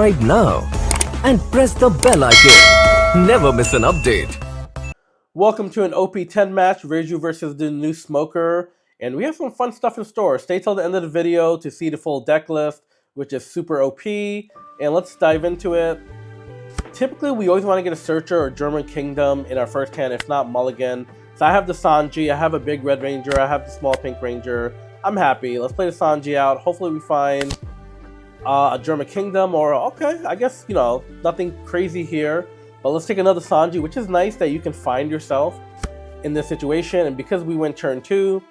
subscribe now and press the bell icon. Never miss an update. Welcome to an OP10 match, Reiju versus the new Smoker, and we have some fun stuff in store. Stay till the end of the video to see the full deck list, which is super OP, and let's dive into it. Typically, we always want to get a Searcher or German Kingdom in our first hand, if not Mulligan. So I have the Sanji, I have a big Red Ranger, I have the small Pink Ranger. I'm happy. Let's play the Sanji out. Hopefully we find a German Kingdom, or okay, I guess, you know, nothing crazy here. But let's take another Sanji, which is nice that you can find yourself in this situation. And because we went turn 2,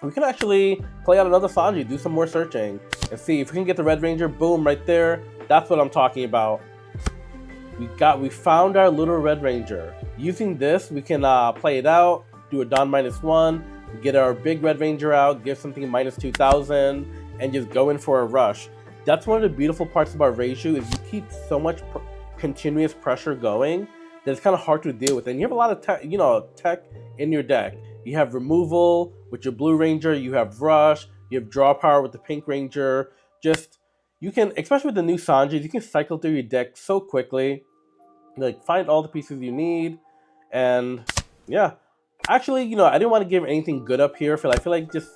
we can actually play out another Sanji, do some more searching, and see if we can get the Red Ranger. Boom, right there. That's what I'm talking about. We found our little Red Ranger. Using this, we can play it out, do a Don -1, get our big Red Ranger out, give something -2000, and just go in for a rush. That's one of the beautiful parts about Reiju, is you keep so much continuous pressure going that it's kind of hard to deal with. And you have a lot of tech in your deck. You have removal with your Blue Ranger, you have rush, you have draw power with the Pink Ranger. Just, you can, especially with the new Sanjis, you can cycle through your deck so quickly. Like, find all the pieces you need, and yeah. Actually, I didn't want to give anything good up here. I feel like just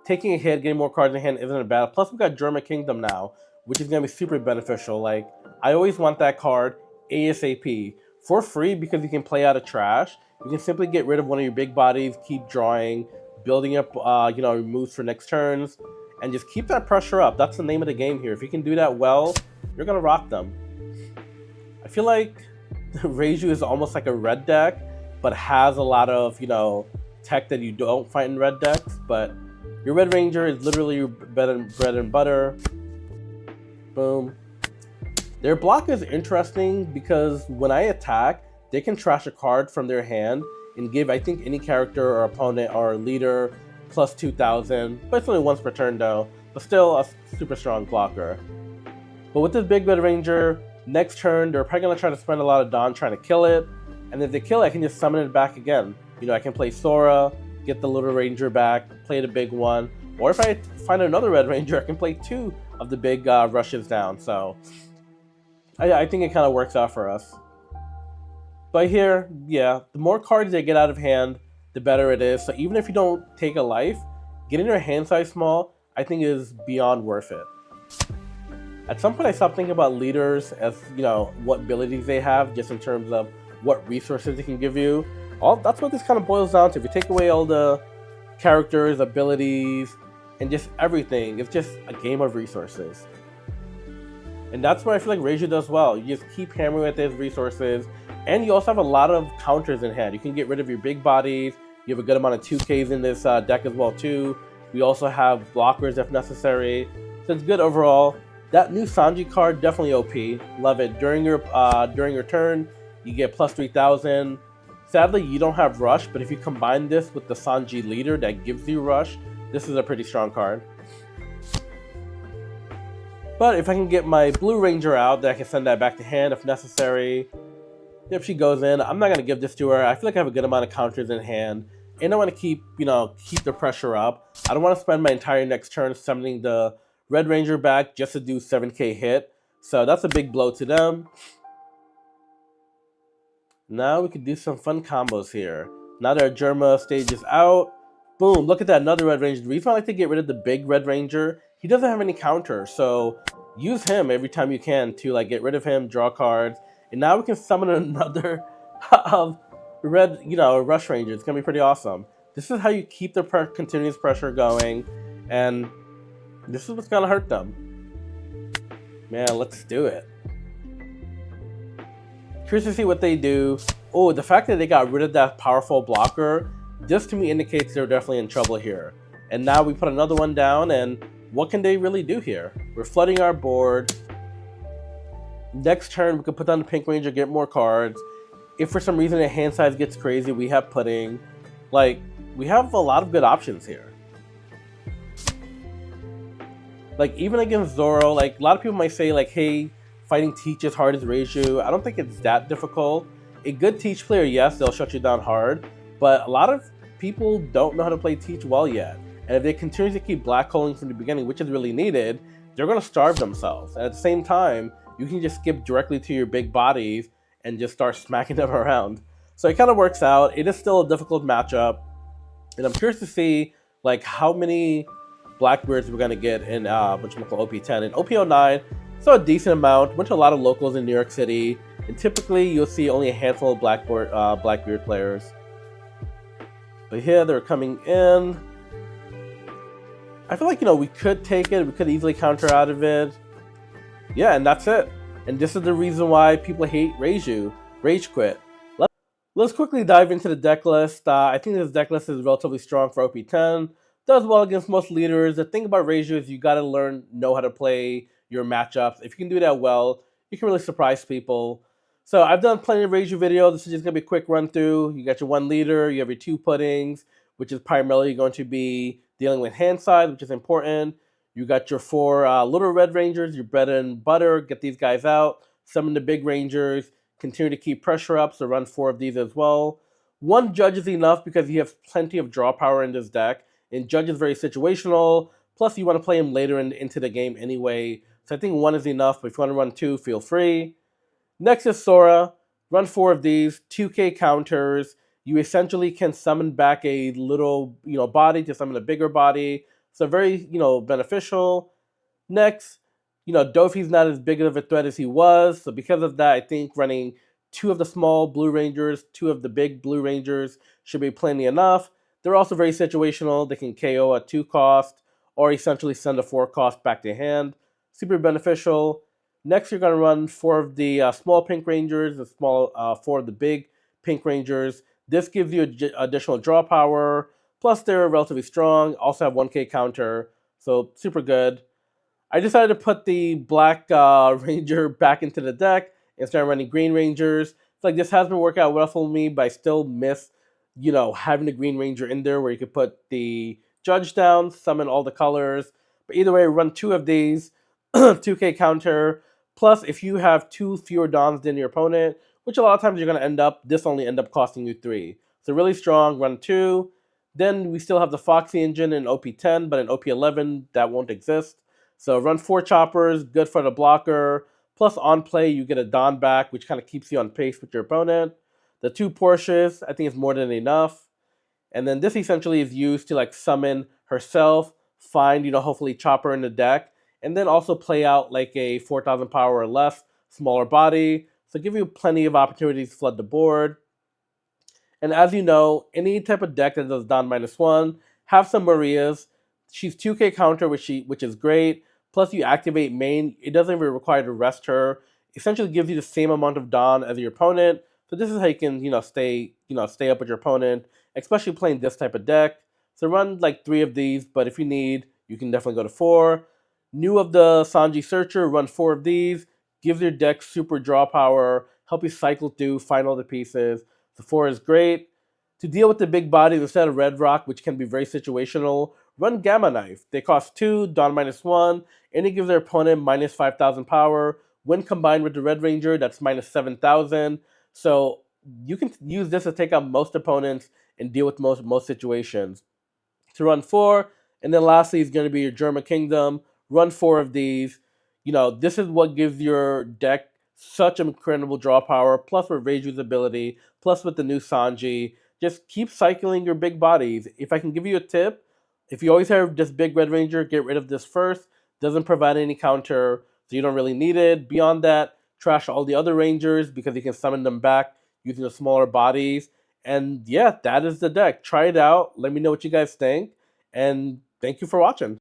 taking a hit, getting more cards in hand isn't bad. Plus, we got German Kingdom now, which is going to be super beneficial. Like, I always want that card ASAP. For free, because you can play out of trash. You can simply get rid of one of your big bodies, keep drawing, building up, moves for next turns, and just keep that pressure up. That's the name of the game here. If you can do that well, you're going to rock them. I feel like Reiju is almost like a red deck, but has a lot of, tech that you don't find in red decks. But your Red Ranger is literally your bread and butter. Boom. Their block is interesting because when I attack, they can trash a card from their hand and give, I think, any character or opponent or leader plus 2000. But it's only once per turn though, but still a super strong blocker. But with this big Red Ranger, next turn, they're probably going to try to spend a lot of Dawn trying to kill it. And if they kill it, I can just summon it back again. I can play Sora, get the little Ranger back, play the big one. Or if I find another Red Ranger, I can play 2 of the big rushes down. So I think it kind of works out for us. But here, yeah, the more cards they get out of hand, the better it is. So even if you don't take a life, getting your hand size small, I think is beyond worth it. At some point, I stopped thinking about leaders as, what abilities they have, just in terms of what resources they can give you. That's what this kind of boils down to. If you take away all the characters, abilities, and just everything, it's just a game of resources. And that's what I feel like Reiju does well. You just keep hammering with his resources, and you also have a lot of counters in hand. You can get rid of your big bodies. You have a good amount of 2Ks in this deck as well too. We also have blockers if necessary. So it's good overall. That new Sanji card, definitely OP. Love it. During your turn, you get plus 3000. Sadly, you don't have Rush, but if you combine this with the Sanji leader that gives you Rush, this is a pretty strong card. But if I can get my Blue Ranger out, then I can send that back to hand if necessary. If she goes in, I'm not going to give this to her. I feel like I have a good amount of counters in hand. And I want to keep the pressure up. I don't want to spend my entire next turn summoning the Red Ranger back just to do 7k hit. So that's a big blow to them. Now we can do some fun combos here. Now that our Germa stage is out, boom, look at that, another Red Ranger. The reason I like to get rid of the big Red Ranger, he doesn't have any counter, so use him every time you can to get rid of him, draw cards, and now we can summon another red, Rush Ranger. It's gonna be pretty awesome. This is how you keep the continuous pressure going, and this is what's gonna hurt them. Man, let's do it. Curious to see what they do. Oh, the fact that they got rid of that powerful blocker, this to me indicates they're definitely in trouble here. And now we put another one down, and what can they really do here? We're flooding our board. Next turn, we can put down the Pink Ranger, get more cards. If for some reason the hand size gets crazy, we have Pudding. We have a lot of good options here. Even against Zoro, a lot of people might say, hey, fighting Teach as hard as Reiju. I don't think it's that difficult. A good Teach player, yes, they'll shut you down hard, but a lot of people don't know how to play Teach well yet. And if they continue to keep black holing from the beginning, which is really needed, they're going to starve themselves. And at the same time, you can just skip directly to your big bodies and just start smacking them around. So it kind of works out. It is still a difficult matchup, and I'm curious to see like how many Blackbeards we're gonna get in OP10 and OP09. So a decent amount. Went to a lot of locals in New York City, and typically you'll see only a handful of Blackbeard players. But here they're coming in. I feel like we could take it. We could easily counter out of it. Yeah, and that's it. And this is the reason why people hate Reiju. Rage quit. Let's quickly dive into the deck list. I think this deck list is relatively strong for OP10. Does well against most leaders. The thing about Reiju is you gotta know how to play your matchups. If you can do that well, you can really surprise people. So I've done plenty of Reiju videos. This is just gonna be a quick run through. You got your one leader, you have your two puddings, which is primarily going to be dealing with hand size, which is important. You got your four little red rangers, your bread and butter. Get these guys out. Summon the big rangers. Continue to keep pressure up, so run 4 of these as well. One judge is enough because he has plenty of draw power in this deck, and judge is very situational. Plus, you want to play him later into the game anyway, so I think 1 is enough, but if you want to run 2, feel free. Next is Sora. Run 4 of these, 2k counters. You essentially can summon back a little body to summon a bigger body, so very beneficial. Next, Dofi's not as big of a threat as he was, so because of that, I think running 2 of the small blue rangers, 2 of the big blue rangers should be plenty enough. They're also very situational. They can KO at 2 cost, or essentially send a 4 cost back to hand. Super beneficial. Next, you're going to run 4 of the small pink rangers, the 4 of the big pink rangers. This gives you additional draw power, plus they're relatively strong, also have 1k counter, so super good. I decided to put the black ranger back into the deck and start running green rangers. It's like this has been working out well for me, but I still miss, having the green ranger in there where you could put the judge down, summon all the colors. But either way, run 2 of these, 2k counter. Plus, if you have 2 fewer dons than your opponent, which a lot of times you're going to this only end up costing you 3. So really strong, run 2. Then we still have the Foxy engine in OP10, but in OP11 that won't exist. So run 4 choppers, good for the blocker. Plus on play, you get a Don back, which kind of keeps you on pace with your opponent. The 2 Porsches, I think is more than enough. And then this essentially is used to summon herself, find, hopefully chopper in the deck, and then also play out like a 4,000 power or less, smaller body. So give you plenty of opportunities to flood the board. And as you know, any type of deck that does Don -1, have some Marias. She's 2k counter, which is great. Plus, you activate main. It doesn't even require to rest her. Essentially, gives you the same amount of Don as your opponent. So this is how you can stay up with your opponent, especially playing this type of deck. So run like 3 of these, but if you need, you can definitely go to 4. New of the Sanji Searcher, run 4 of these. Gives your deck super draw power. Help you cycle through, find all the pieces. So 4 is great. To deal with the big bodies instead of Red Rock, which can be very situational, run Gamma Knife. They cost 2, Don -1, and it gives their opponent -5,000 power. When combined with the Red Ranger, that's -7,000. So you can use this to take out most opponents and deal with most situations. To run 4, and then lastly is going to be your German Kingdom. Run 4 of these. This is what gives your deck such incredible draw power, plus with Reiju's ability, plus with the new Sanji. Just keep cycling your big bodies. If I can give you a tip, if you always have this big Red Ranger, get rid of this first. Doesn't provide any counter, so you don't really need it. Beyond that, trash all the other Rangers because you can summon them back using the smaller bodies. And yeah, that is the deck. Try it out. Let me know what you guys think. And thank you for watching.